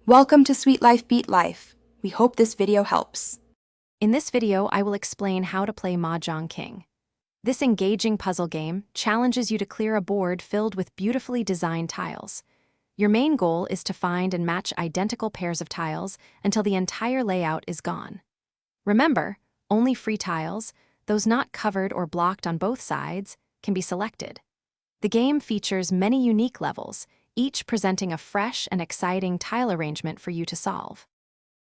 Welcome to Sweet Life Beat Life. We hope this video helps. In this video, I will explain how to play Mahjong King. This engaging puzzle game challenges you to clear a board filled with beautifully designed tiles. Your main goal is to find and match identical pairs of tiles until the entire layout is gone. Remember, only free tiles, those not covered or blocked on both sides, can be selected. The game features many unique levels, each presenting a fresh and exciting tile arrangement for you to solve.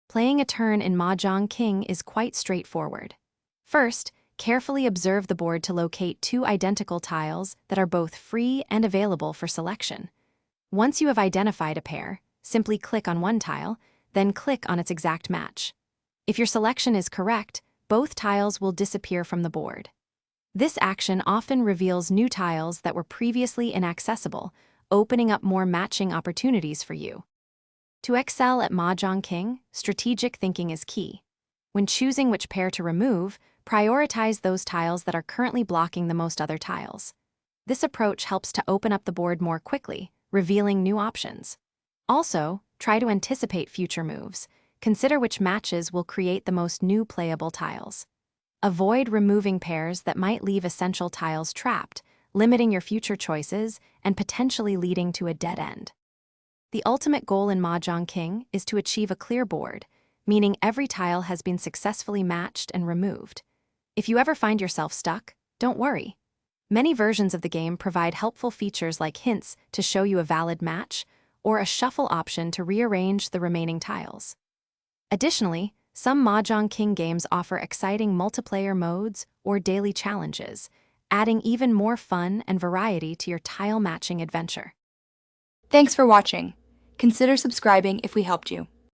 Playing a turn in Mahjong King is quite straightforward. First, carefully observe the board to locate two identical tiles that are both free and available for selection. Once you have identified a pair, simply click on one tile, then click on its exact match. If your selection is correct, both tiles will disappear from the board. This action often reveals new tiles that were previously inaccessible, opening up more matching opportunities for you. To excel at Mahjong King, strategic thinking is key. When choosing which pair to remove, prioritize those tiles that are currently blocking the most other tiles. This approach helps to open up the board more quickly, revealing new options. Also, try to anticipate future moves. Consider which matches will create the most new playable tiles. Avoid removing pairs that might leave essential tiles trapped, limiting your future choices and potentially leading to a dead end. The ultimate goal in Mahjong King is to achieve a clear board, meaning every tile has been successfully matched and removed. If you ever find yourself stuck, don't worry. Many versions of the game provide helpful features like hints to show you a valid match or a shuffle option to rearrange the remaining tiles. Additionally, some Mahjong King games offer exciting multiplayer modes or daily challenges, adding even more fun and variety to your tile matching adventure. Thanks for watching. Consider subscribing if we helped you.